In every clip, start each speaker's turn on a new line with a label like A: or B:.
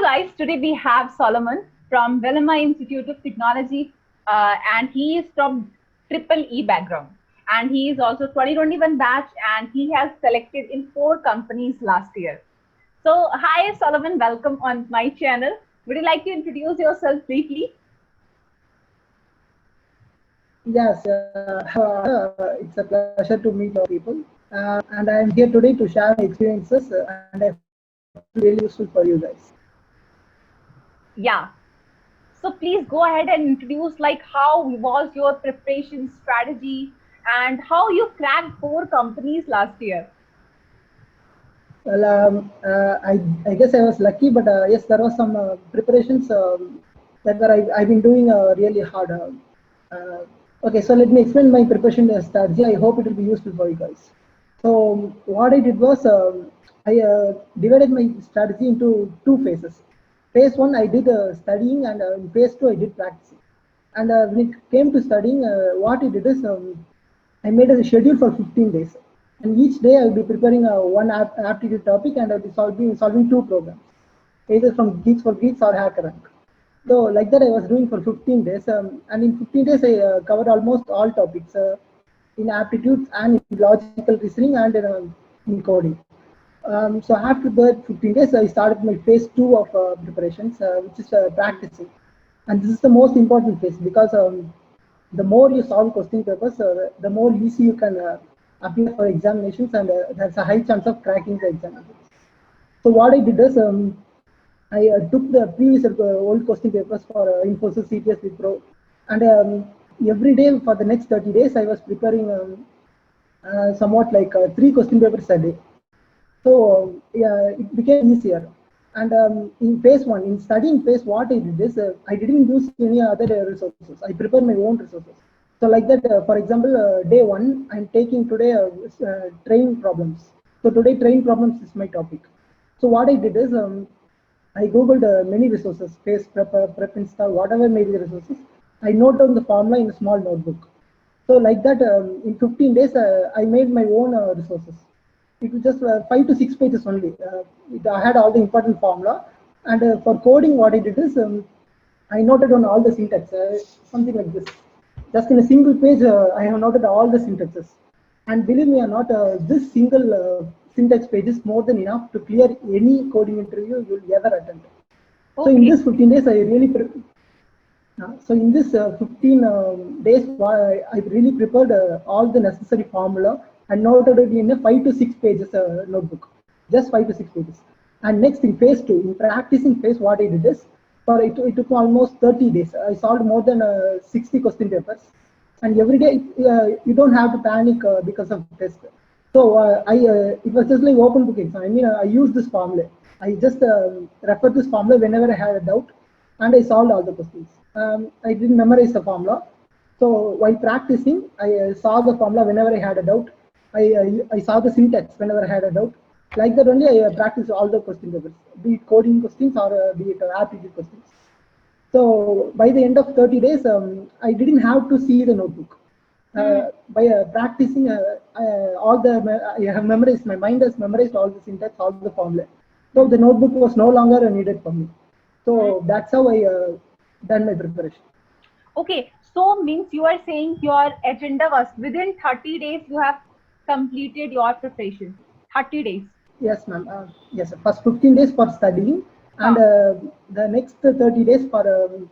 A: Hello guys, today we have Solomon from Velma Institute of Technology and he is from Triple E background and he is also 2021 batch and he has selected in 4 companies last year. So hi Solomon, welcome on my channel. Would you like to introduce yourself briefly?
B: Yes, it's a pleasure to meet people and I am here today to share my experiences and I hope it will be really useful for you guys.
A: Yeah. So please go ahead and introduce like how was your preparation strategy and how you cracked 4 companies last year.
B: Well, I guess I was lucky, but yes, there was some preparations I've been doing really hard. Okay, so let me explain my preparation strategy. I hope it will be useful for you guys. So what I did was I divided my strategy into 2 phases. Phase 1, I did studying, and in phase 2, I did practicing. And when it came to studying, what I did is I made a schedule for 15 days. And each day I'll be preparing one aptitude topic and I'll be solving 2 programs, either from Geeks for Geeks or HackerRank. So like that I was doing for 15 days. And in 15 days I covered almost all topics in aptitudes and in logical reasoning and in coding. So after that 15 days, I started my phase 2 of preparations, which is practicing. And this is the most important phase because the more you solve question papers, the more easy you can appear for examinations, and there's a high chance of cracking the examinations. So what I did is I took the previous old question papers for Infosys, CTS, Wipro, and every day for the next 30 days, I was preparing somewhat like 3 question papers a day. So yeah, it became easier. And in phase 1, in studying phase, what I did is I didn't use any other resources. I prepared my own resources. So like that, for example, day 1, I'm taking today train problems. So today train problems is my topic. So what I did is I googled many resources, phase prep install, whatever may be the resources. I note down the formula in a small notebook. So like that, in 15 days, I made my own resources. It was just 5 to 6 pages only. I had all the important formula. And for coding, what I did is I noted on all the syntax, something like this. Just in a single page, I have noted all the syntaxes. And believe me or not, this single syntax page is more than enough to clear any coding interview you'll ever attend. Okay. So in this 15 days, I really so in this 15 days, I really prepared all the necessary formula and noted it in a 5 to 6 pages notebook, just 5 to 6 pages. And next in phase 2, in practicing phase, what I did is, it took almost 30 days. I solved more than 60 question papers. And every day, you don't have to panic because of test. So it was just like open book exam. I mean, I used this formula. I just referred this formula whenever I had a doubt, and I solved all the questions. I didn't memorize the formula. So while practicing, I saw the formula whenever I had a doubt. I saw the syntax whenever I had a doubt. Like that only I practiced all the question papers, be it coding questions or be it aptitude questions. So by the end of 30 days, I didn't have to see the notebook. By practicing I have memorized, my mind has memorized all the syntax, all the formula. So the notebook was no longer needed for me. So that's how I done my preparation.
A: Okay, so means you are saying your agenda was within 30 days you have completed your preparation. 30 days.
B: Yes, ma'am. Yes, first 15 days for studying, and the next 30 days for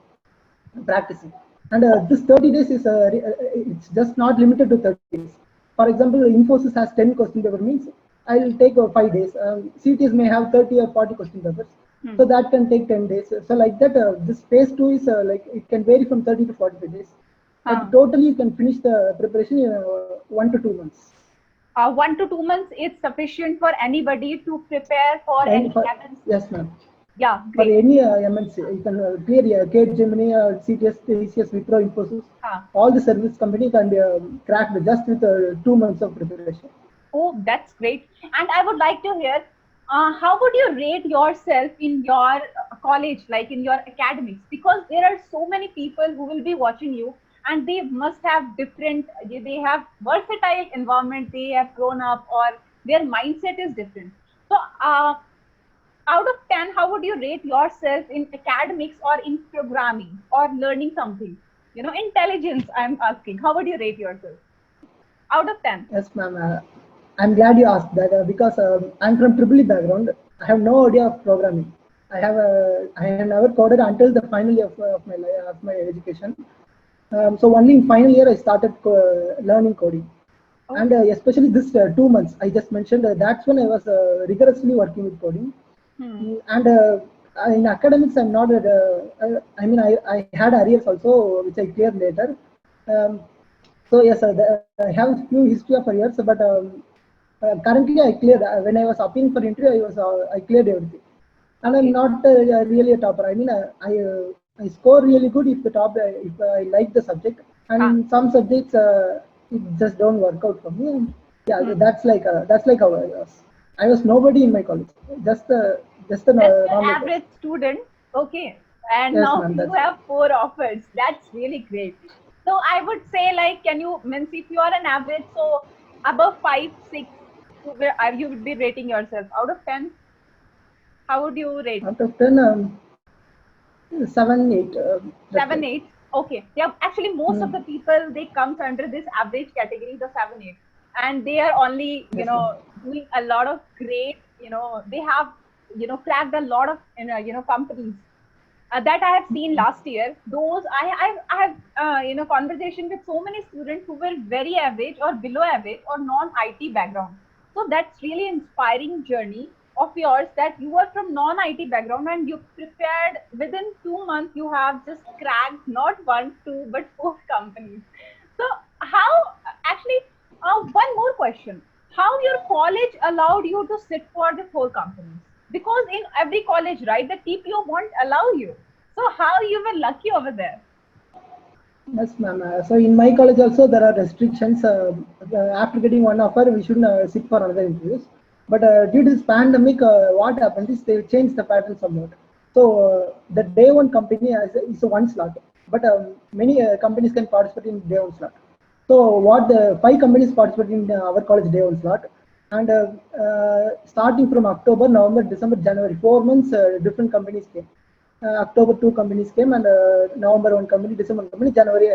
B: practicing. And this 30 days is it's just not limited to 30 days. For example, Infosys has 10 question paper means I'll take 5 days. CTS may have 30 or 40 question papers. So that can take 10 days. So like that, this phase 2 is like it can vary from 30 to 45 days. But totally you can finish the preparation in 1 to 2 months.
A: 1 to 2 months is sufficient for anybody to prepare for any MNC.
B: Yes, ma'am.
A: Yeah,
B: great. For any MNC, you can clear Gemini, CTS, TCS, Wipro, Infosys, all the service company can be cracked just with 2 months of preparation.
A: Oh, that's great. And I would like to hear, how would you rate yourself in your college, like in your academics? Because there are so many people who will be watching you and they must have different, they have versatile environment, they have grown up or their mindset is different. So out of 10, how would you rate yourself in academics or in programming or learning something? Intelligence, I'm asking. How would you rate yourself out of 10?
B: Yes, ma'am. I'm glad you asked that because I'm from triple E background. I have no idea of programming. I have never coded until the final year of my education. So only in final year I started learning coding, and
A: Okay.
B: especially this 2 months I just mentioned. That's when I was rigorously working with coding.
A: Hmm.
B: And in academics, I'm not. I mean, I had arrears also, which I cleared later. Um, so yes, I have few history of arrears, but currently I cleared. When I was appealing for interview, I cleared everything, and I'm
A: Okay.
B: not really a topper. I mean, I score really good if I like the subject, and
A: Ah.
B: in some subjects it just don't work out for me. And yeah,
A: Hmm.
B: that's like how I was. I was nobody in my college, just just a
A: Just an
B: normal person.
A: average student. Okay. And
B: Yes,
A: now
B: ma'am.
A: you
B: That's
A: have four offers. That's really great. So I would say, like, can you, means if you are an average, so above 5, 6, you would be rating yourself out of 10. How would you rate?
B: out of 10, 7, 8. That's
A: Seven,
B: like.
A: eight. Okay. Yeah. Actually, most of
B: Hmm.
A: the people, they comes under this average category, the 7, 8, and they are only,
B: Yes, ma'am.
A: doing a lot of great. They have, cracked a lot of, companies that I have seen last year. Those I have, conversation with so many students who were very average or below average or non-IT background. So that's really inspiring journey of yours, that you are from non-IT background and you prepared within 2 months. You have just cracked not one, two, but four companies. So how, actually, one more question: how your college allowed you to sit for the four companies? Because in every college, right, the TPO won't allow you. So how you were lucky over there?
B: Yes, ma'am. So in my college also there are restrictions. After getting one offer, we shouldn't sit for another interviews. But due to this pandemic, what happened is they changed the pattern somewhat. So the day one company is a one slot, but many companies can participate in day one slot. So what the 5 companies participate in our college day one slot, and starting from October, November, December, January, 4 months, different companies came. October 2 companies came, and November one company, December one company, January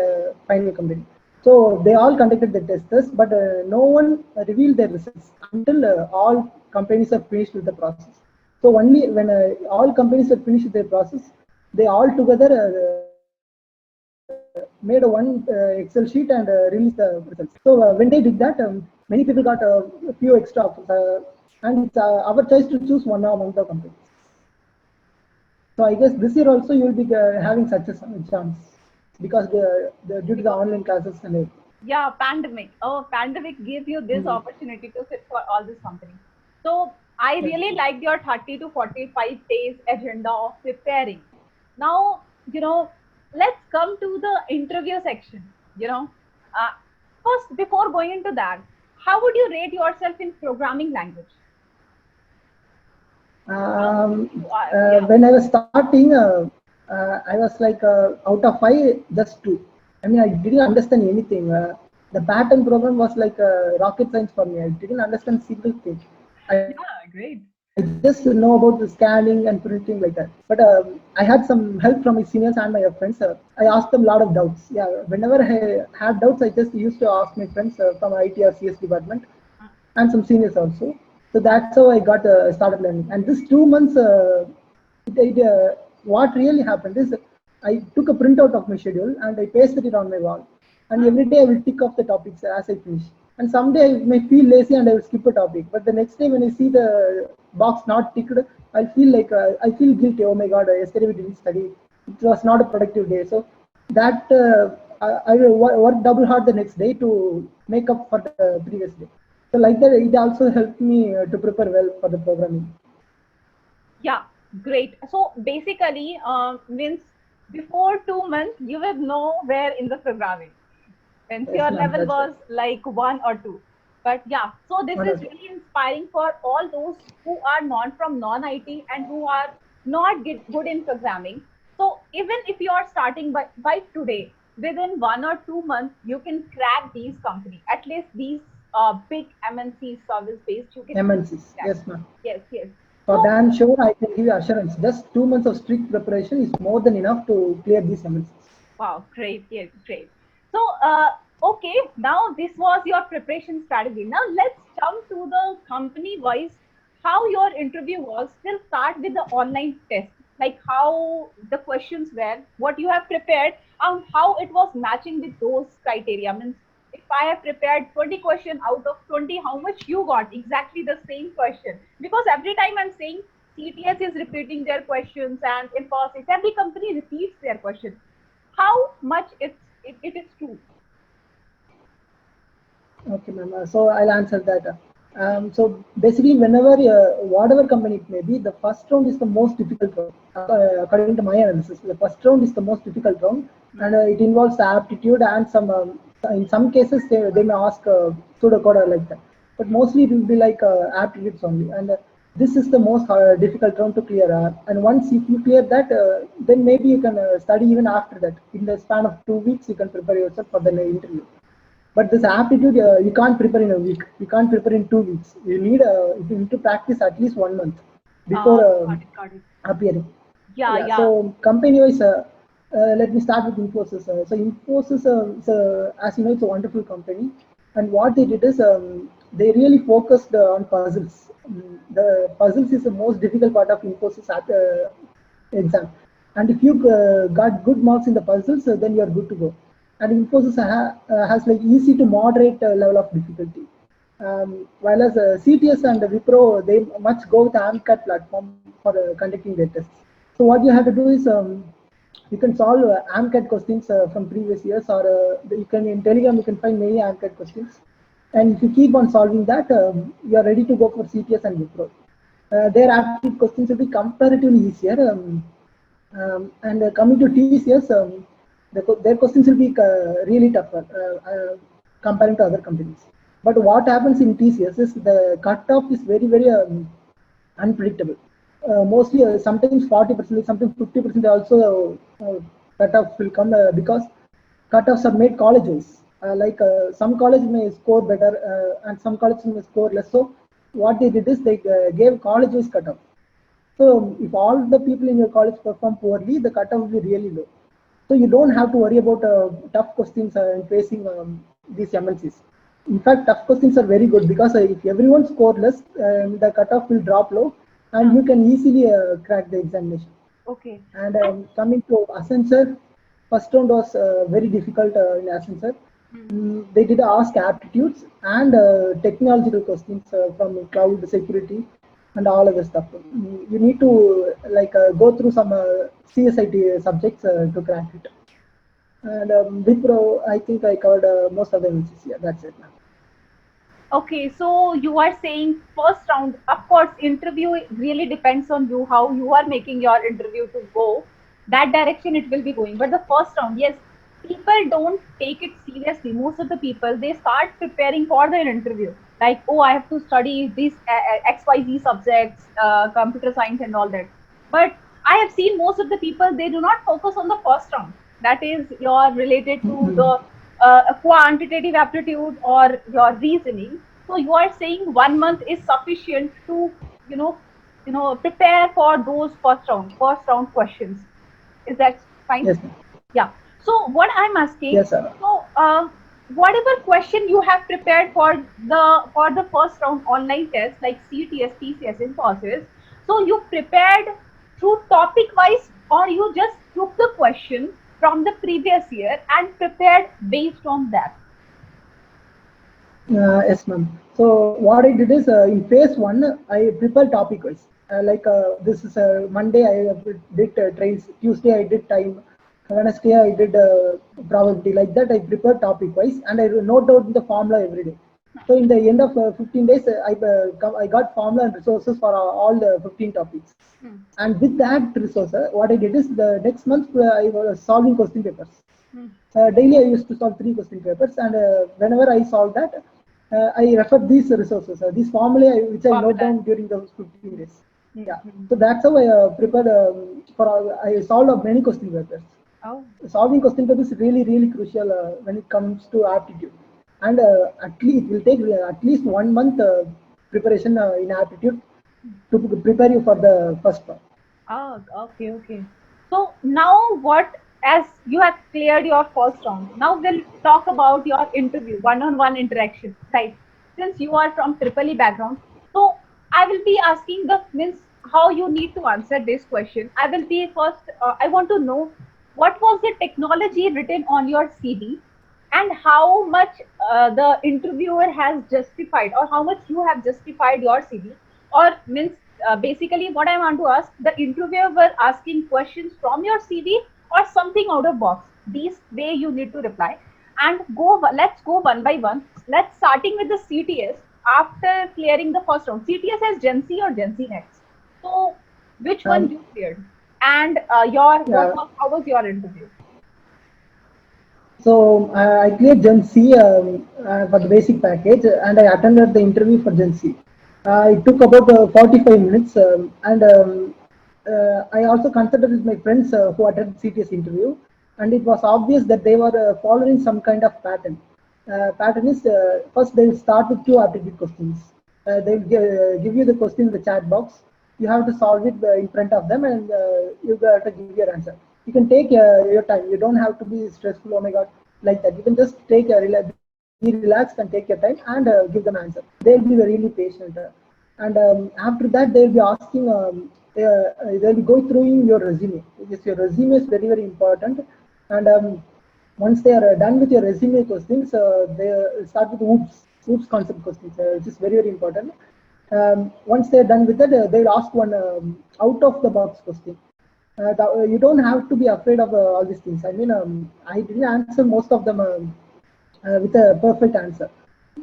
B: final company. So they all conducted the tests, but no one revealed their results until all companies are finished with the process. So only when all companies are finished with their process, they all together made a one Excel sheet and released the results. So when they did that, many people got a few extra offers, and it's our choice to choose one among the companies. So I guess this year also you will be having such a chance because due to the
A: Because,
B: online classes and everything.
A: yeah, pandemic. Oh, pandemic gave you this
B: Mm.
A: opportunity to sit for all this company. So I
B: Yes.
A: really liked your 30 to 45 days agenda of preparing. Now, let's come to the interview section. Uh, First, before going into that, how would you rate yourself in programming language? How you are? Yeah.
B: When I was starting, I was like out of 5, just 2. I mean, I didn't understand anything. The pattern program was like rocket science for me. I didn't understand single thing. I
A: Yeah,
B: just know
A: great.
B: about the scanning and printing like that. But I had some help from my seniors and my friends. I asked them a lot of doubts. Yeah, whenever I had doubts, I just used to ask my friends from IT or CS department and some seniors also. So that's how I got started learning. And this 2 months, what really happened is I took a printout of my schedule and I pasted it on my wall. And every day I will tick off the topics as I finish. And someday I may feel lazy and I will skip a topic. But the next day when I see the box not ticked, I feel guilty. Oh my God, yesterday we didn't study. It was not a productive day. So that I will work double hard the next day to make up for the previous day. So like that, it also helped me to prepare well for the programming.
A: Yeah, great. So basically, means before 2 months, you were nowhere in the programming. Means
B: Yes,
A: your
B: ma'am,
A: level
B: that's right.
A: was like one or two. But yeah, so this
B: One or
A: is
B: two.
A: really inspiring for all those who are not from non-IT and who are not good in programming. So even if you are starting by today, within 1 or 2 months, you can crack these companies. At least these big MNC service based, you can easily
B: MNCs.
A: crack.
B: Yes, ma'am.
A: Yes, yes.
B: For
A: So,
B: damn sure, I can give you assurance. Just 2 months of strict preparation is more than enough to clear these MNCs.
A: wow, great, yes, great. So, okay, now this was your preparation strategy. Now let's jump to the company wise, how your interview was. We'll start with the online test, like how the questions were, what you have prepared, and how it was matching with those criteria. Means if I have prepared 20 questions out of 20, how much you got? Exactly the same question. Because every time I'm saying CTS is repeating their questions and Infosys, every company repeats their questions. How much it is true?
B: Okay, ma'am. So I'll answer that. So basically, whatever company it may be, the first round is the most difficult round. According to my analysis, the first round is the most difficult round, and it involves the aptitude and some. In some cases, they may ask pseudocode or like that, but mostly it will be like aptitudes only. And this is the most difficult round to clear. And once if you clear that, then maybe you can study even after that. In the span of 2 weeks, you can prepare yourself for the interview. But this aptitude, you can't prepare in a week. You can't prepare in 2 weeks. You need to practice at least 1 month before
A: Got it, got it.
B: appearing.
A: Yeah,
B: Yeah.
A: yeah.
B: So company-wise, let me start with Infosys. So Infosys, as you know, it's a wonderful company, and what they did is they really focused on puzzles. The puzzles is the most difficult part of Infosys exam. And if you got good marks in the puzzles, then you are good to go. And Infosys has like easy to moderate level of difficulty. While as CTS and Wipro, they much go with the AMCAT platform for conducting their tests. So what you have to do is you can solve AMCAT questions from previous years, or you can in Telegram you can find many AMCAT questions. And if you keep on solving that, you are ready to go for CTS and Wipro. Their aptitude questions will be comparatively easier. And coming to TCS, their questions will be really tougher comparing to other companies. But what happens in TCS is the cutoff is very, very unpredictable. Mostly, sometimes 40%, sometimes 50% also cutoff will come because cutoffs are made colleges. Some college may score better and some colleges may score less. So what they did is they gave college-wise cutoff. So if all the people in your college perform poorly, the cutoff will be really low. So you don't have to worry about tough questions facing these MNCs. In fact, tough questions are very good because if everyone scores less, the cutoff will drop low, and you can easily crack the examination.
A: Okay.
B: And coming to Accenture, first round was very difficult in Accenture. They did ask aptitudes and technological questions from cloud security and all other stuff. You need to go through some CSIT subjects to crack it. And Wipro, I think I covered most of the MCs. Yeah, that's it.
A: Okay, so you are saying first round, of course, interview really depends on you, how you are making your interview to go. That direction it will be going. But the first round, yes, people don't take it seriously. Most of the people, they start preparing for their interview. Like, oh, I have to study these XYZ subjects, computer science and all that. But I have seen most of the people, they do not focus on the first round. That is your related to the quantitative aptitude or your reasoning. So you are saying 1 month is sufficient to you know prepare for those first round questions. Is that fine?
B: Yes, ma'am.
A: Yeah. So what I'm asking,
B: Yes, sir.
A: so whatever question you have prepared for the first round online test like CTS, TCS, Infosys, so you prepared through topic wise, or you just took the question from the previous year and prepared based on that?
B: Yes, ma'am. So what I did is in phase one, I prepared topic wise. This is Monday I did trains, Tuesday I did time, Wednesday I did probability. Like that I prepared topic wise, and I note out the formula every day. So in the end of 15 days, I got formula and resources for all the 15 topics.
A: Hmm.
B: And with that resource, what I did is the next month I was solving question papers.
A: Hmm.
B: Daily I used to solve 3 question papers, and whenever I solve that, I refer these resources, these formulae which I note
A: Formulas.
B: down during those 15 days.
A: Hmm.
B: Yeah,
A: Hmm.
B: so that's how I prepared I solved many question papers.
A: Oh.
B: Solving question papers is really, really crucial when it comes to aptitude. And at least it will take at least 1 month preparation in aptitude. to prepare you for the first part.
A: Oh, okay, okay. So now what, as you have cleared your first round, now we'll talk about your interview, one-on-one interaction, right? Since you are from Triple E background, so I will be asking the means how you need to answer this question. I will be first, I want to know what was the technology written on your CV and how much the interviewer has justified or how much you have justified your CV, or means basically what I want to ask, the interviewer were asking questions from your CV or something out of box. These way you need to reply and go. Let's go one by one. Let's starting with the CTS. After clearing the first round, CTS has Gen Z or Gen Z next. So which one
B: Um,
A: you cleared? And your what
B: yeah,
A: was, how was your interview?
B: so I cleared Gen C for the basic package, and I attended the interview for Gen C. It took about 45 minutes, and I also consulted with my friends who attended CTS interview, and it was obvious that they were following some kind of pattern. Pattern is first they will start with two aptitude questions. They will give you the question in the chat box. You have to solve it in front of them, and you got to give your answer. You can take your time. You don't have to be stressful. Oh my god, like that. You can just take be relaxed and take your time and give them answer. They'll be really patient. And after that, they'll be asking. They'll be going through your resume. Yes, your resume is very very important. And once they are done with your resume questions, they start with oops concept questions, which is very very important. Once they are done with that, they'll ask one out of the box question. You don't have to be afraid of all these things. I mean, I didn't answer most of them with a perfect answer.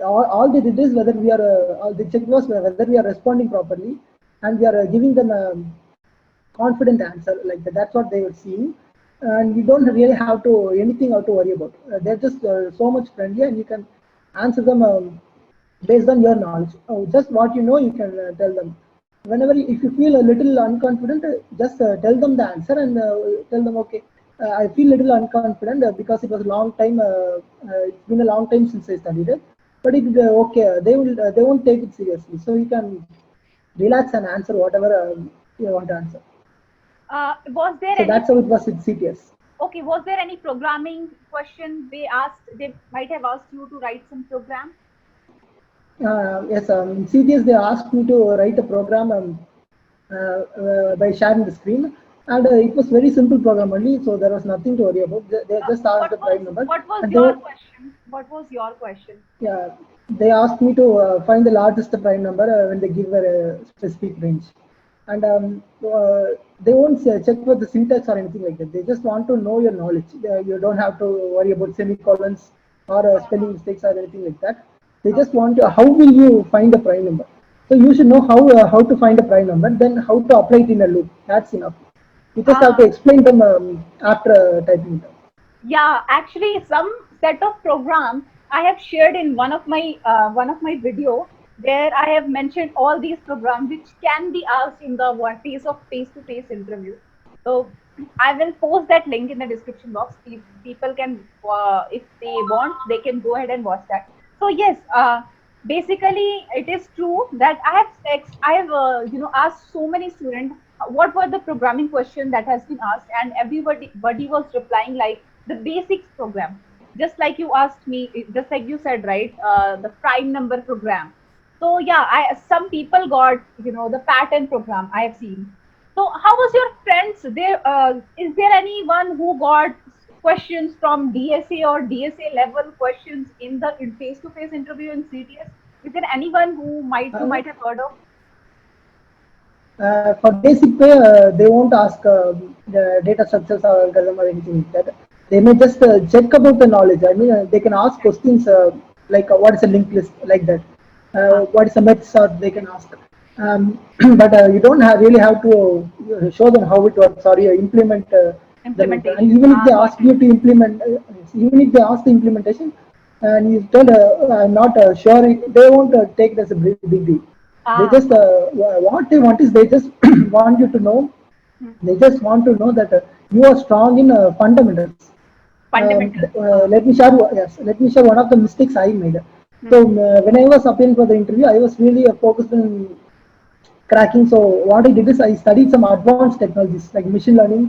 B: All they did is whether we are, all the check was whether we are responding properly, and we are giving them confident answer like that. That's what they were seeing, and you don't really have to anything to worry about. They're just so much friendly, and you can answer them based on your knowledge. Just what you know, you can tell them. Whenever if you feel a little unconfident, just tell them the answer and tell them, okay, I feel a little unconfident because it was a long time. It's been a long time since I studied it, but it okay. They won't take it seriously, so you can relax and answer whatever you want to answer.
A: Was there
B: So
A: any
B: that's how it was with CTS.
A: okay? Was there any programming question they asked? They might have asked you to write some program.
B: Yes, in CTS they asked me to write a program by sharing the screen, and it was very simple program only, so there was nothing to worry about. They just asked the prime number,
A: What was
B: and
A: your question? What was your question?
B: yeah, they asked me to find the largest prime number when they give a specific range, and they won't check for the syntax or anything like that. They just want to know your knowledge. You don't have to worry about semicolons or spelling mistakes or anything like that. They just
A: Okay.
B: want to how will you find a prime number. So you should know how to find a prime number, then how to apply it in a loop. That's enough. You just have to
A: Ah,
B: explain them after typing it.
A: yeah, actually, some set of program I have shared in one of my video where I have mentioned all these programs which can be asked in the one face of face to face interview. So I will post that link in the description box. People can, if they want, they can go ahead and watch that. So yes, basically it is true that I have asked so many students what were the programming question that has been asked, and everybody was replying like the basics program, just like you asked me, just like you said, right? The prime number program. So yeah, I some people got the pattern program I have seen. So how was your friends there? Is there anyone who got questions from DSA or DSA level questions in the face to face interview in CTS? Is there anyone who might you
B: Uh,
A: might have heard of?
B: for basic pay, they won't ask the data structures or algorithm or anything like that. They may just check about the knowledge. I mean, they can ask questions like what is a linked list, like that.
A: Huh.
B: What is a method they can ask. But you don't really have to show them how it works or you implement them. And
A: Implementation.
B: even if they
A: Ah, got
B: ask
A: it.
B: you to implement, even if they ask the implementation, and you tell I'm not sure, they won't take it as a big deal. They
A: Ah,
B: just what they want is they just want you to know.
A: hmm.
B: They just want to know that you are strong in fundamentals.
A: Fundamentals.
B: Let me share. Yes, let me share one of the mistakes I made. So
A: Hmm.
B: when I was applying for the interview, I was really focused on cracking. So what I did is I studied some advanced technologies like machine learning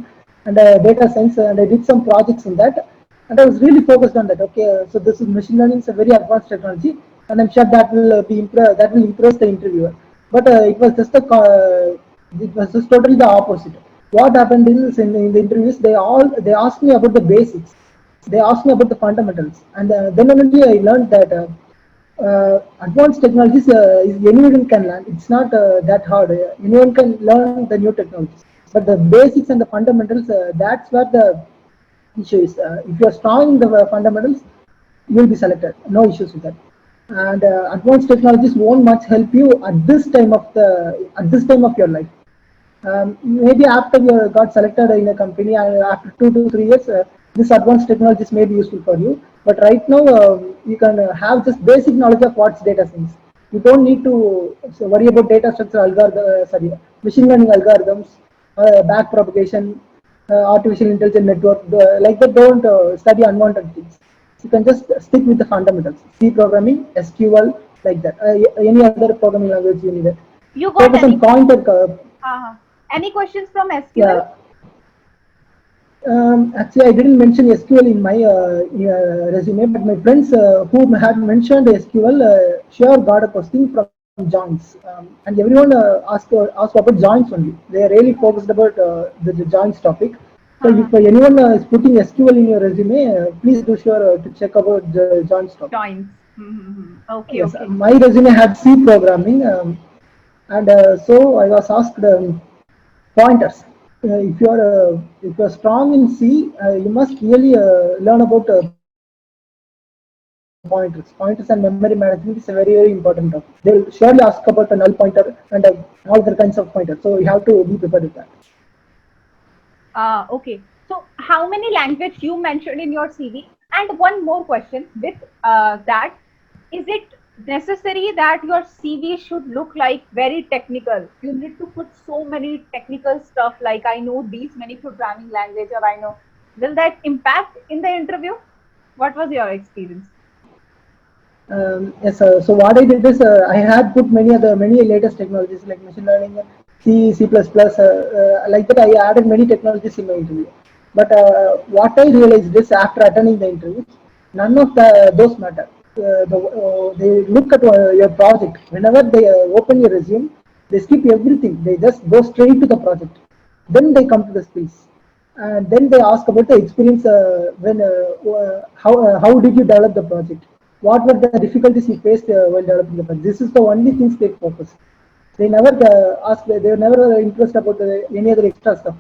B: and data science, and I did some projects in that, and I was really focused on that. Okay, so this is machine learning is a very advanced technology, and I'm sure that will that will impress the interviewer. But it was just totally the opposite. What happened is in the interviews they asked me about the basics, they asked me about the fundamentals, and then only I learned that advanced technologies is anyone can learn. It's not that hard. Anyone can learn the new technologies, but the basics and the fundamentals, that's where the issue is. If you are strong in the fundamentals, you will be selected. No issues with that. And advanced technologies won't much help you at this time of your life. Maybe after you got selected in a company and after 2 to 3 years, this advanced technologies may be useful for you. But right now, you can have just basic knowledge of what's data science. You don't need to worry about data structure machine learning algorithms, back propagation, artificial intelligence network. Like that, don't study unwanted things. You can just stick with the fundamentals: C programming, SQL, like that. Any other programming language you need it.
A: You got
B: Focus on
A: any
B: pointer.
A: any questions from SQL?
B: Yeah, actually, I didn't mention SQL in my resume, but my friends who had mentioned SQL sure got a question from joins, and everyone asked about joins only. They are really focused about the joins topic. So
A: Uh-huh.
B: if anyone is putting SQL in your resume, please do sure to check about the joins topic.
A: Joins. Mm-hmm. Okay,
B: Yes,
A: okay.
B: my resume had C programming, and so I was asked pointers. If you are strong in C, you must really learn about pointers. Pointers and memory management is a very important topic. They will surely ask about a null pointer and all other kinds of pointers. So you have to be prepared with that.
A: Okay. So, how many language you mentioned in your CV? And one more question with that, is it necessary that your CV should look like very technical? You need to put so many technical stuff like I know these many programming language or I know. Will that impact in the interview? What was your experience?
B: Yes, so what I did is I had put many latest technologies like machine learning, C, C++, like that. I added many technologies in my interview. But what I realized is after attending the interviews, none of those matter. They look at your project. Whenever they open your resume, they skip everything. They just go straight to the project. Then they come to the skills, and then they ask about the experience when how did you develop the project, what were the difficulties you faced while developing the project. This is the only things they focus. They never ask, they were never interested about any other extra stuff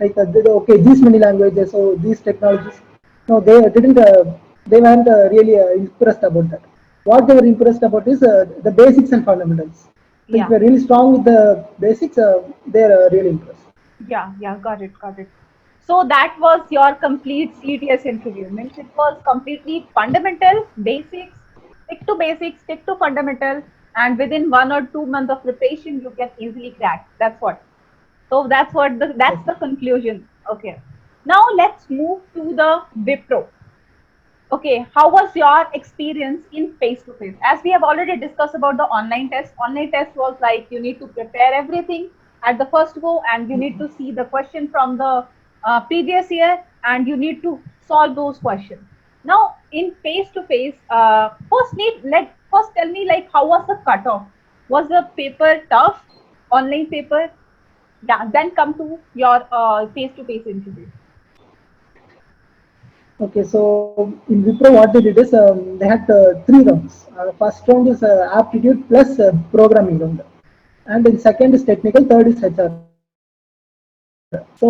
B: like okay, these many languages or these technologies. No, they didn't they weren't really impressed about that. What they were impressed about is the basics and fundamentals. So if
A: Yeah.
B: you're really strong with the basics, they're really impressed.
A: Yeah, yeah, got it, got it. So that was your complete CTS interview. Means it was completely fundamental, basics, stick to basics, stick to fundamental, and within 1 or 2 months of preparation, you can easily crack. That's what. So
B: Yes.
A: that's the conclusion. Okay. Now let's move to the Wipro. Okay, how was your experience in face to face? As we have already discussed about the online test was like you need to prepare everything at the first go and you need to see the question from the previous year and you need to solve those questions. Now, in face to face, first tell me like how was the cutoff? Was the paper tough? Online paper? Yeah, then come to your face to face interview.
B: Okay, so in Wipro, what they did is they had three rounds. First round is aptitude plus programming round, and then second is technical, third is HR. So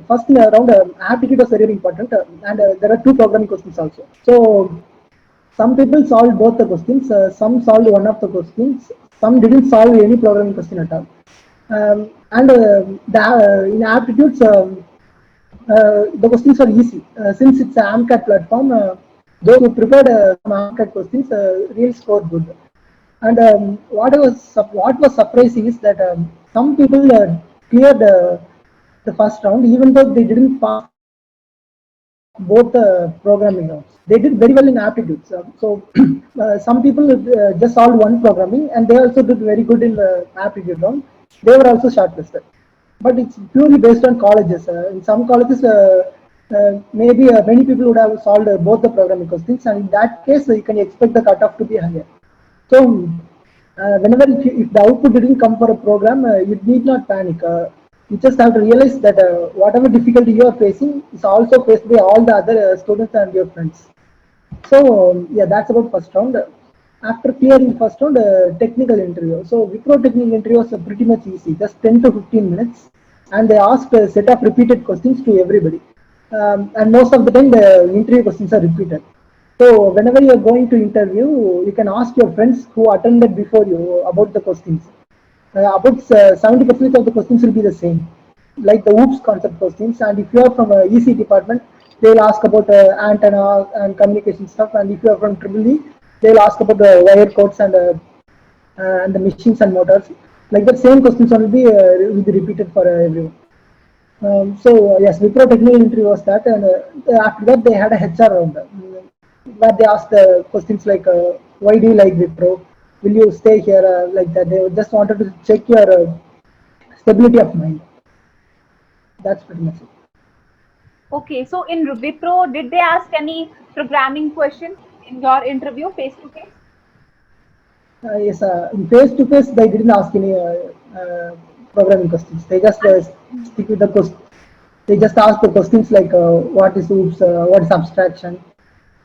B: first in the round, aptitude was very important, and there are two programming questions also. So some people solved both the questions, some solved one of the questions, some didn't solve any programming question at all. And in aptitudes, the questions are easy. Since it's an AMCAT platform, those who prepared some AMCAT questions really scored good. And what was surprising is that some people cleared the first round, even though they didn't pass both programming rounds. They did very well in aptitudes. So some people just solved one programming, and they also did very good in the aptitude round. they were also shortlisted. But it's purely based on colleges. In some colleges, maybe many people would have solved both the programming questions, and in that case, you can expect the cutoff to be higher. So, whenever if the output didn't come for a program, you need not panic. You just have to realize that whatever difficulty you are facing is also faced by all the other students and your friends. So yeah, that's about first round. After clearing first round, technical interview. So Wipro technical interview was pretty much easy, just 10 to 15 minutes, and they asked a set of repeated questions to everybody. And most of the time, the interview questions are repeated. So whenever you are going to interview, you can ask your friends who attended before you about the questions. About 70% of the questions will be the same, like the OOPS concept questions. And if you are from a EC department, they'll ask about antenna and communication stuff. And if you are from Triple E, they'll ask about the wire codes and the machines and motors. Like the same questions will be repeated for everyone. So yes, Wipro technical interview was that, and after that they had a HR round where they asked questions like, "Why do you like Wipro? Will you stay here?" Like that. They just wanted to check your stability of mind. That's pretty much it.
A: Okay, so in Wipro, did they ask any programming questions in your interview face to face?
B: Yes, in face to face, they didn't ask any programming questions. They just stick with the question. They just ask the questions like, "What is OOPS? What is abstraction?"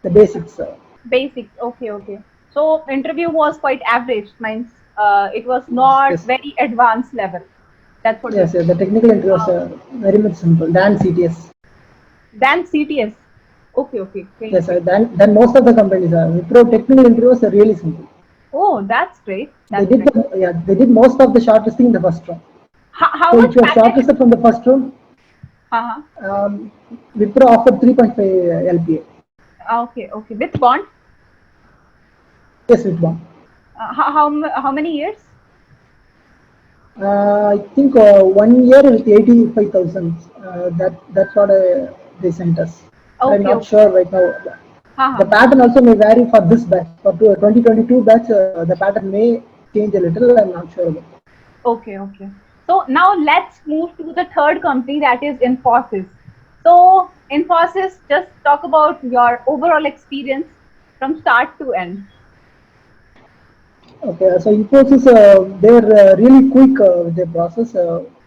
B: The basics.
A: Basics. Okay, okay. So interview was quite average, means it was not
B: Yes,
A: very advanced level. That's what you're
B: yes,
A: saying.
B: the technical interview was very much simple than CTS.
A: Then CTS. Okay, okay. Great,
B: Yes,
A: great.
B: than most of the companies. Wipro technical interview was really simple.
A: Oh, that's great.
B: They
A: That's
B: did
A: great.
B: they did most of the shortlisting in the first round.
A: How
B: So
A: much
B: if you are
A: package?
B: shortlisted from the first round,
A: Uh-huh.
B: Wipro offered 3.5 LPA.
A: Okay, okay. With bond,
B: Yes, with one.
A: how many years?
B: I think 1 year with 85,000. That's what they sent us. I'm
A: Okay,
B: not
A: okay.
B: sure right now. The
A: Uh-huh.
B: pattern also may vary for this batch. For 2022 batch, the pattern may change a little. I'm not sure about.
A: Okay, okay. So now let's move to the third company, that is Infosys. So Infosys, just talk about your overall experience from start to end.
B: Okay, so Infosys, they were really quick with their process.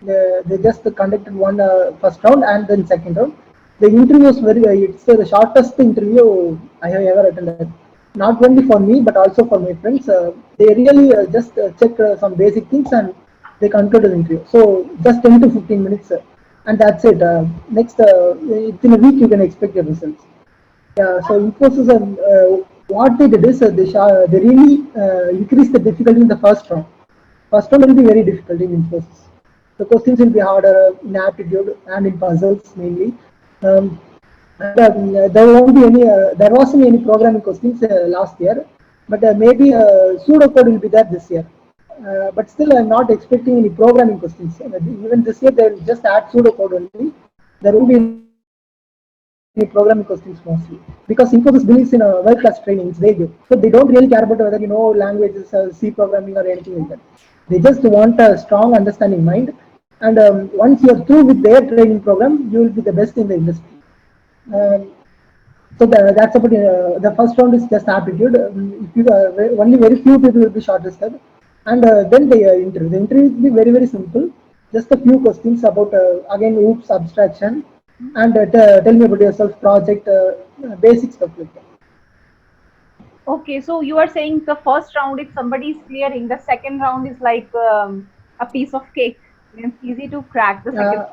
B: They just conducted one first round and then second round. The interview was it's the shortest interview I have ever attended. Not only for me, but also for my friends. They really just checked some basic things and they concluded the interview. So just 10 to 15 minutes, and that's it. Next, within a week, you can expect your results. Yeah, so Infosys, what they did is they really increased the difficulty in the first round. First round will be very difficult in Infosys. The questions will be harder in aptitude and in puzzles mainly. Um, and there won't be any. There wasn't any programming questions last year, but maybe pseudocode will be there this year. But still, I'm not expecting any programming questions. Even this year, they'll just add pseudocode only. There won't be any programming questions mostly because Infosys believes in a world-class training. It's very good, so they don't really care about whether you know languages, C programming or anything like that. They just want a strong understanding mind, and once you're through with their training program, you will be the best in the industry. Um, that's about the first round is just aptitude. If you only very few people will be shortlisted, and then the interview. The interview will be very very simple. Just a few questions about again OOPS abstraction, and tell me about yourself, project, basic stuff like that.
A: Okay, so you are saying the first round, if somebody is clearing, the second round is like a piece of cake. It's easy to crack the second.
B: Uh,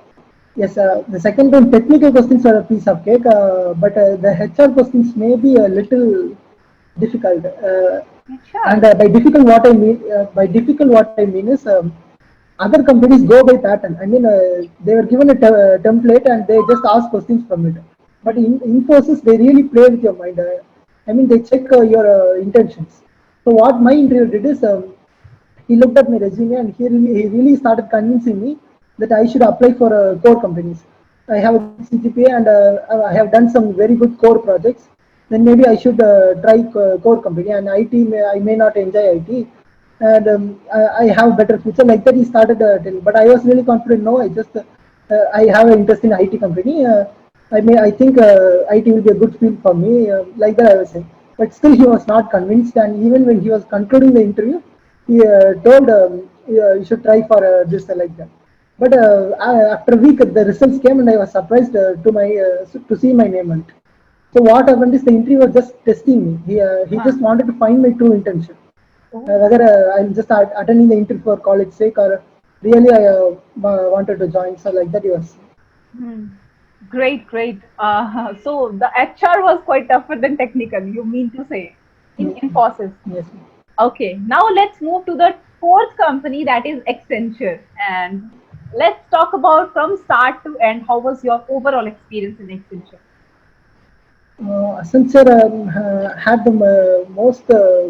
B: yes, the second one, technical questions are a piece of cake, but the HR questions may be a little difficult. And
A: Sure.
B: by difficult, what I mean is other companies go by pattern. I mean, they were given a template and they just ask questions from it. But in Infosys, they really play with your mind. I mean, they check your intentions. So what my interview did is he looked at my resume and he really started convincing me that I should apply for core companies. I have a good CGPA and I have done some very good core projects. Then maybe I should try core company and IT. I may not enjoy IT. and I have better future. Like that, he started telling. But I was really confident. No, I have an interest in IT company. I think IT will be a good field for me. Like that, I was saying. But still, he was not convinced. And even when he was concluding the interview, he told yeah, you should try for this like that. But after a week, the results came, and I was surprised to see my name on it. So what happened is the interviewer just testing me. He
A: Huh.
B: just wanted to find my true intention,
A: Oh.
B: whether I'm just attending the interview for college sake or really I wanted to join. So like that, he was.
A: Hmm. Great, great. So the HR was quite tougher than technical, you mean to say, in
B: Mm,
A: Infosys.
B: yes.
A: Okay, now let's move to the fourth company, that is Accenture. And let's talk about from start to end, how was your overall experience in Accenture?
B: Accenture had the most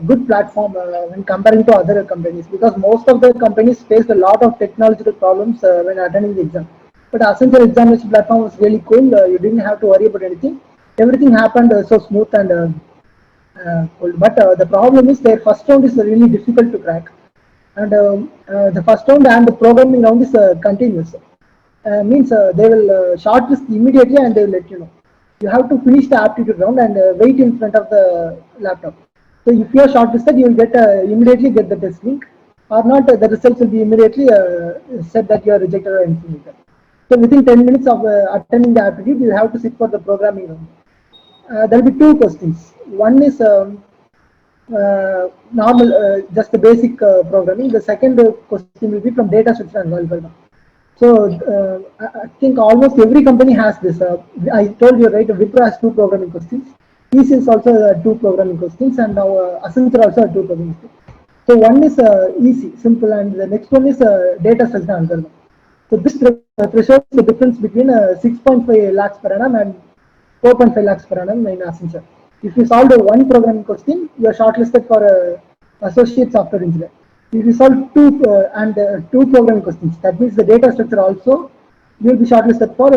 B: good platform when comparing to other companies, because most of the companies faced a lot of technological problems when attending the exam. But Accenture examination platform was really cool. You didn't have to worry about anything. Everything happened so smooth and cool. But the problem is their first round is really difficult to crack, and the first round and the programming round is continuous. Means they will shortlist immediately and they will let you know. You have to finish the aptitude round and wait in front of the laptop. So if you are shortlisted, you will get immediately get the test link, or not. The results will be immediately said that you are rejected or anything like that. So within 10 minutes of attending the aptitude, you have to sit for the programming round. There will be two questions. One is normal, just the basic programming. The second question will be from data structure and algorithm. So I think almost every company has this. I told you right, Wipro has two programming questions. TCS also two programming questions, and now Accenture also have two programming questions. So one is easy, simple, and the next one is data structure algorithm. So this thresholds the difference between 6.5 lakhs per annum and 4.5 lakhs per annum in Accenture. If you solve the one programming question, you are shortlisted for associate software engineer. If you solve two programming questions, that means the data structure also, you will be shortlisted for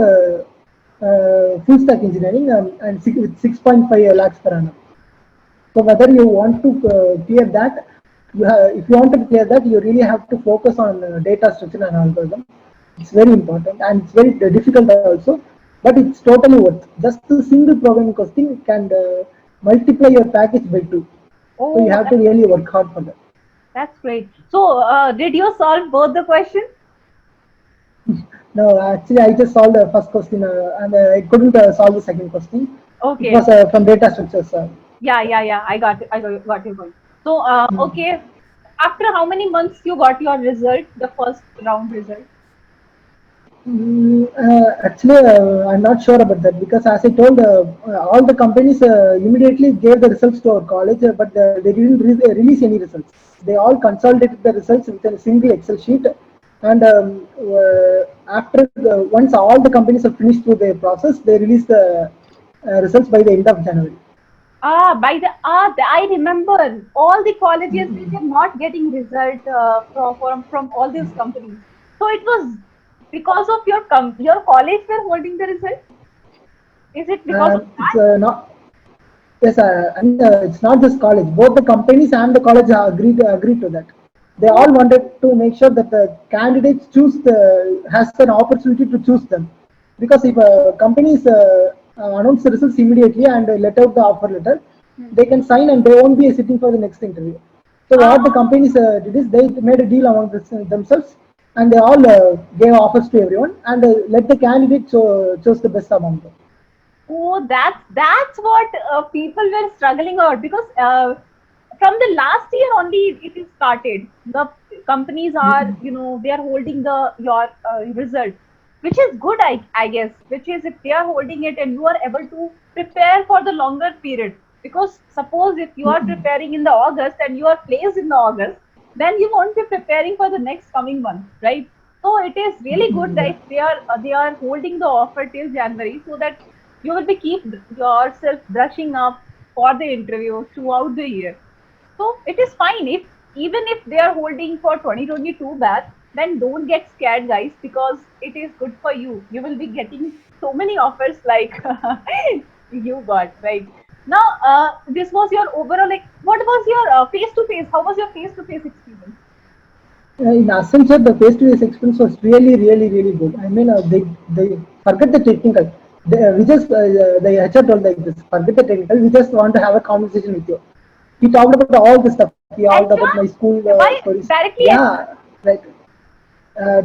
B: full stack engineering and 6.5 lakhs per annum. So whether you want to clear that, if you want to clear that, you really have to focus on data structure and algorithm. It's very important and it's very difficult also, but it's totally worth. Just a single programming question can multiply your package by two. So you
A: Oh,
B: have to really work hard for that.
A: that's great. So, did you solve both the questions?
B: No, actually, I just solved the first question and I couldn't solve the second question. It
A: Okay.
B: was from data structures.
A: Yeah, yeah, yeah. I got your point. So, okay. After how many months you got your result, the first round result?
B: Actually, I'm not sure about that, because as I told, all the companies immediately gave the results to our college, but they didn't release any results. They all consolidated the results with a single Excel sheet, and after once all the companies have finished through their process, they release the results by the end of January.
A: I remember all the colleges they were not getting result from all these companies. So it was because of your college were holding the result. Is it because of
B: It's
A: that?
B: not. Yes, and it's not just college. Both the companies and the college have agreed to that. They
A: Oh,
B: all wanted to make sure that the candidates has an opportunity to choose them, because if companies announce the results immediately and let out the offer letter,
A: hmm.
B: they can sign and they won't be sitting for the next interview. So
A: Ah,
B: what the companies did is they made a deal among themselves, and they all gave offers to everyone and let the candidate choose the best among them.
A: oh, that's what people were struggling out because from the last year only it is started. The companies are, they are holding the your result, which is good, I guess. Which is if they are holding it and you are able to prepare for the longer period. Because suppose if you are preparing in the August and you are placed in the August, then you won't be preparing for the next coming month, right? So it is really good
B: Yeah.
A: that they are holding the offer till January so that you will be keep yourself brushing up for the interview throughout the year. So it is fine if even if they are holding for 2022 batch, then don't get scared, guys, because it is good for you. You will be getting so many offers like you got, right? Now, this was your overall, like, what was your face-to-face? How was your face-to-face experience?
B: In Accenture, the face-to-face experience was really, really, really good. I mean, they forget the technical. We just the HR told like this: forget the technical. We just want to have a conversation with you. He talked about all the stuff. He talked about my
A: HR?
B: school
A: Why
B: stories.
A: directly
B: Yeah,
A: HR?
B: like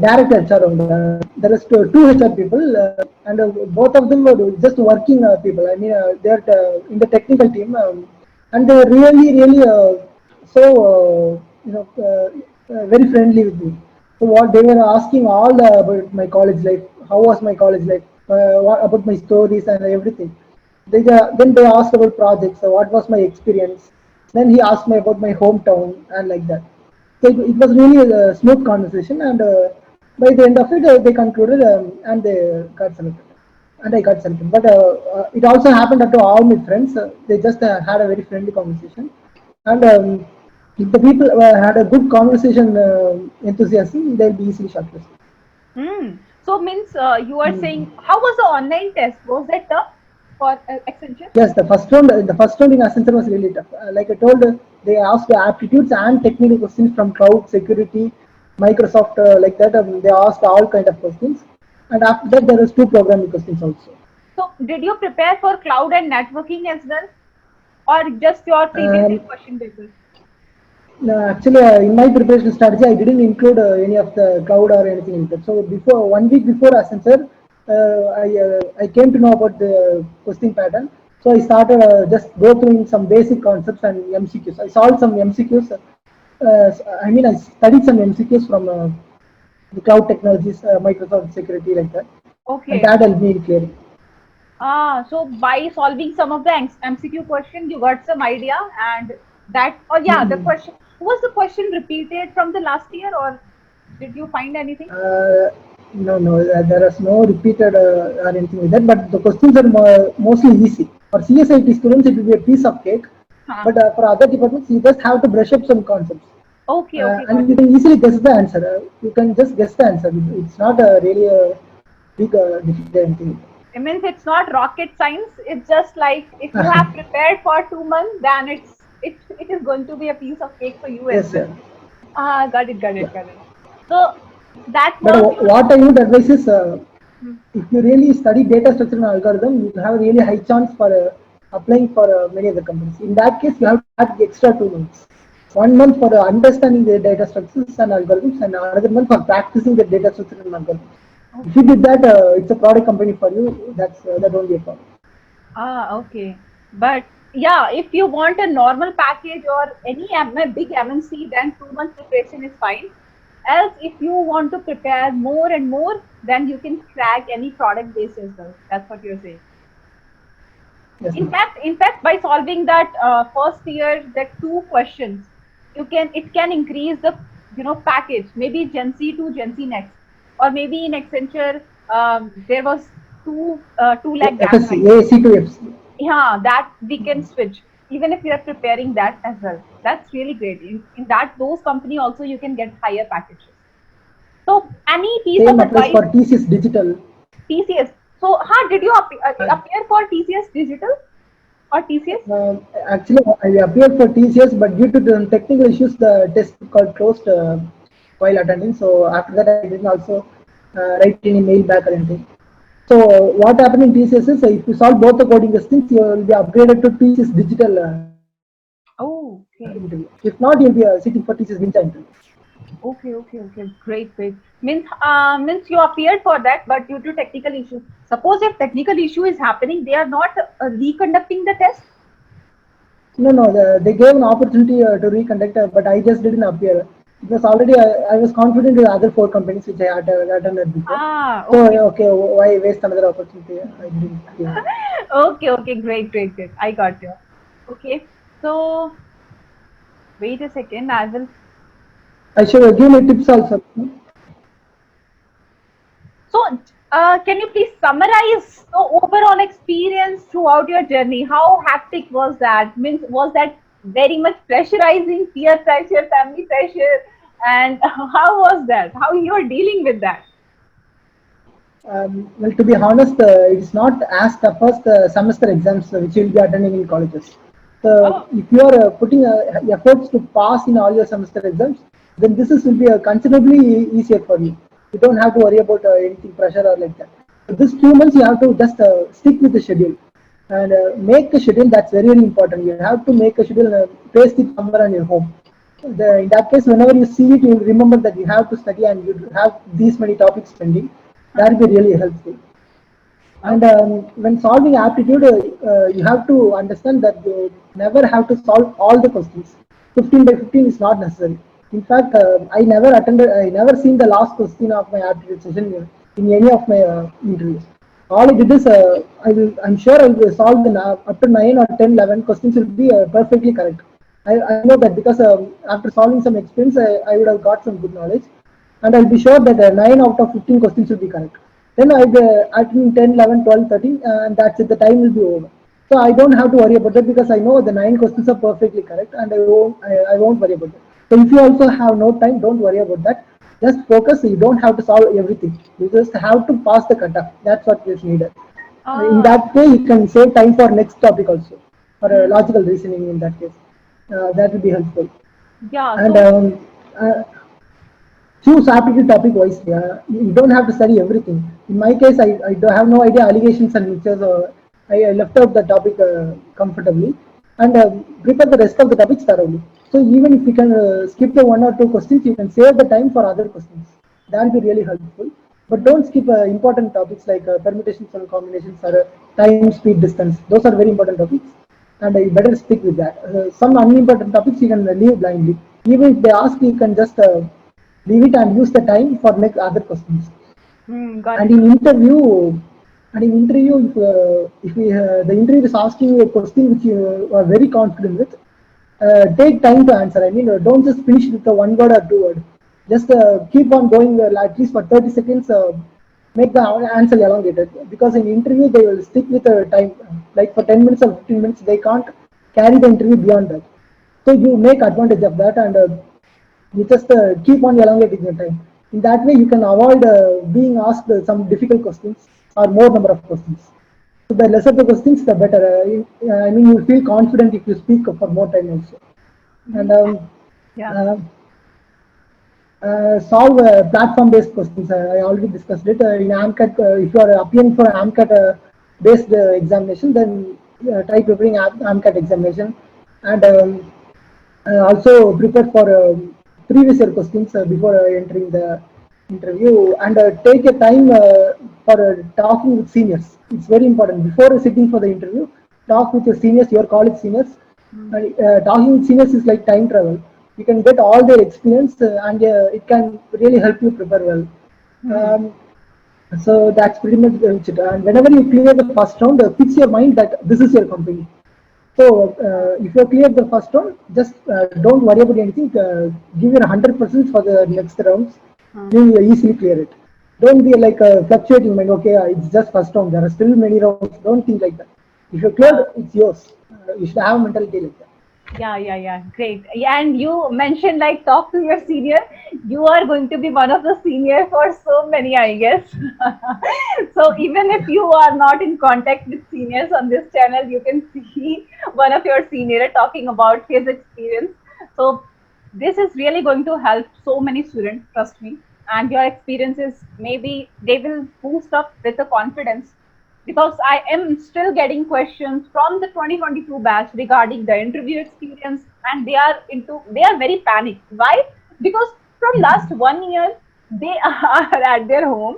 B: direct HR only. There was two HR people, and both of them were just working people. I mean, they're in the technical team, and they were really, really so very friendly with me. So what they were asking all about my college life, how was my college life, what about my stories and everything. Then they asked about projects, what was my experience. Then he asked me about my hometown and like that. So it was really a smooth conversation, and by the end of it, they concluded and they got selected. And I got selected. But it also happened to all my friends. They just had a very friendly conversation. And if the people had a good conversation enthusiasm, they'll be easily shortlisted.
A: Hmm. So means you are
B: Mm.
A: saying, how was the online test? Was that tough for Accenture?
B: Yes, the first round in Accenture was really tough. Like I told, they asked aptitudes and technical questions from cloud security, Microsoft, like that. They asked all kind of questions, and after that there was two programming questions also.
A: So did you prepare for cloud and networking as well, or just your previous
B: And
A: year question papers?
B: no, actually, in my preparation strategy, I didn't include any of the cloud or anything in that. So before 1 week before Accenture, I came to know about the question pattern. So I started just go through some basic concepts and MCQs. I solved some MCQs. I mean, I studied some MCQs from the cloud technologies, Microsoft security like that, and
A: Okay.
B: that helped me in clearing.
A: So by solving some of the MCQ question, you got some idea, and that, oh yeah, the
B: Mm.
A: question was the question repeated from the last year, or did you find anything?
B: Uh, no, no, there is no repeated or anything like that. But the questions are mostly easy. For CSIT students, it will be a piece of cake.
A: Huh.
B: But for other departments, you just have to brush up some concepts,
A: Okay, okay,
B: and
A: got
B: you
A: it.
B: can easily guess the answer. You can just guess the answer. It's not really a big difficult thing.
A: It means it's not rocket science. It's just like if you have prepared for 2 months, then it is going to be a piece of cake for you as
B: Yes,
A: well.
B: sir.
A: Ah, got it, got
B: Yeah.
A: it, got it. So that
B: But
A: was your.
B: what I would advise is,
A: Hmm.
B: if you really study data structure and algorithm, you have a really high chance for applying for many other companies. In that case, you have to add the extra 2 months. 1 month for understanding the data structures and algorithms, and another month for practicing the data structure and algorithms. If you
A: Okay.
B: did that, it's a product company for you. That won't be a problem.
A: Ah, okay. But yeah, if you want a normal package or any big MNC, then 2 months preparation is fine. Else, if you want to prepare more and more, then you can crack any product base as well. That's what you're saying.
B: Yes, ma'am.
A: In fact, by solving that first year, that two questions, it can increase the package. Maybe Gen Z to Gen Z next, or maybe in Accenture there was 2 lakh gap,
B: FSC,
A: right?
B: AAC to FC.
A: Yeah, that we can switch even if we are preparing that as well. That's really great. In that those company also you can get higher packages. So any piece of
B: Same applies
A: advice,
B: for TCS Digital.
A: TCS. So how did you appear for TCS Digital or TCS?
B: Actually, I appeared for TCS, but due to the technical issues, the test got closed while attending. So after that, I didn't also write any mail back or anything. So what happened in TCS is, if you solve both the coding questions, you will be upgraded to TCS Digital
A: Oh, okay.
B: interview. If not, you'll be sitting for TCS Ninja interview.
A: Okay, okay, okay. Great, great. Means you appeared for that, but due to technical issue. Suppose if technical issue is happening, they are not reconducting the test.
B: No, no, they gave an opportunity to reconduct, but I just didn't appear. It was already, I was confident with other four companies which I had attended before.
A: Ah,
B: So,
A: okay.
B: okay, why waste another opportunity? I didn't give it.
A: Okay, okay, great, great, great. I got you. Okay, so wait a second. I will.
B: I should give my tips also.
A: So, can you please summarize the overall experience throughout your journey? How hectic was that? Means, was that very much pressurizing, peer pressure, family pressure, and how was that? How you are dealing with that?
B: Well, to be honest, it's not as tough as the semester exams which you'll be attending in colleges. So,
A: Oh,
B: if you are putting efforts to pass in all your semester exams, then this is will be considerably easier for you. You don't have to worry about anything pressure or like that. So, this 2 months you have to just stick with the schedule and make a schedule. That's very, very important. You have to make a schedule, paste it somewhere on your home. In that case, whenever you see it, you remember that you have to study and you have these many topics pending. That will be really helpful. And
A: okay.
B: when solving aptitude, you have to understand that you never have to solve all the questions. 15 by 15 is not necessary. In fact, I never seen the last question of my aptitude session in any of my interviews. All I did is, I'm sure I will solve up to 9 or 10, 11 questions will be perfectly correct. I know that because after solving some experience, I would have got some good knowledge and I'll be sure that 9 out of 15 questions will be correct. Then I'll attend 10, 11, 12, 13, and that's it, the time will be over. So I don't have to worry about that because I know the 9 questions are perfectly correct and I won't worry about that. So if you also have no time, don't worry about that. Just focus, you don't have to solve everything. You just have to pass the cutoff. That's what is needed. In
A: Ah,
B: that way, you can save time for next topic also, for
A: hmm.
B: logical reasoning in that case. That will be helpful.
A: Yeah.
B: And
A: So,
B: uh, choose aptitude topic wisely. You don't have to study everything. In my case, I don't have no idea allegations and mixtures. I left out the topic comfortably and prepare the rest of the topics thoroughly. So even if you can skip the one or two questions, you can save the time for other questions. That will be really helpful. But don't skip important topics like permutations and combinations or time, speed, distance. Those are very important topics and you better stick with that. Some unimportant topics you can leave blindly. Even if they ask, you can just leave it and use the time for next other questions.
A: got
B: And
A: it.
B: in interview, if the interview is asking you a question which you are very confident with, take time to answer. I mean, don't just finish with a one word or two word. Just keep on going at least for 30 seconds. Make the answer elongated because in interview they will stick with a time like for 10 minutes or 15 minutes. They can't carry the interview beyond that. So you make advantage of that and you just keep on elongating your time. In that way, you can avoid being asked some difficult questions or more number of questions. So the lesser the questions, the better. I mean, you feel confident if you speak for more time also. And
A: Yeah.
B: uh, solve platform-based questions. I already discussed it. In AMCAT, if you are applying for AMCAT based examination, then try preparing AMCAT examination. And also prepare for previous year questions before entering the interview and take a time for talking with seniors. It's very important. Before sitting for the interview, talk with your seniors, your college seniors. And, talking with seniors is like time travel. You can get all their experience and it can really help you prepare well.
A: Hmm.
B: Um, so that's pretty much it. And whenever you clear the first round, fix your mind that this is your company. So if you clear the first round, just don't worry about anything. Give your 100% for the next rounds.
A: Hmm.
B: You will easily clear it. Don't be like fluctuating mind. Okay, it's just first round. There are still many rounds. Don't think like that. If you cleared,
A: Yeah.
B: it's yours. You should have a mentality like that.
A: Yeah, yeah, yeah. Great. Yeah, and you mentioned like talk to your senior. You are going to be one of the senior for so many, I guess. So even if you are not in contact with seniors on this channel, you can see one of your senior talking about his experience. So this is really going to help so many students, trust me. And your experiences, maybe they will boost up with the confidence because I am still getting questions from the 2022 batch regarding the interview experience, and they are very panicked. Why? Because from last 1 year they are at their home,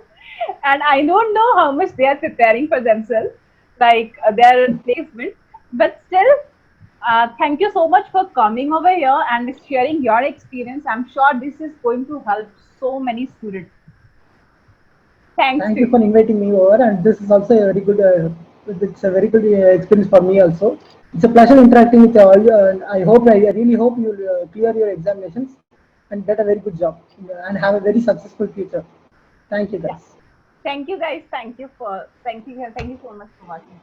A: and I don't know how much they are preparing for themselves, like their placement. But still, thank you so much for coming over here and sharing your experience. I'm sure this is going to help so many students. Thanks
B: Thank
A: to
B: you for
A: you.
B: inviting me over, and this is also a very good. It's a very good experience for me also. It's a pleasure interacting with you all, and I really hope you'll clear your examinations and get a very good job and have a very successful future. Thank you,
A: Yeah.
B: guys.
A: Thank you guys. Thank you so much for watching.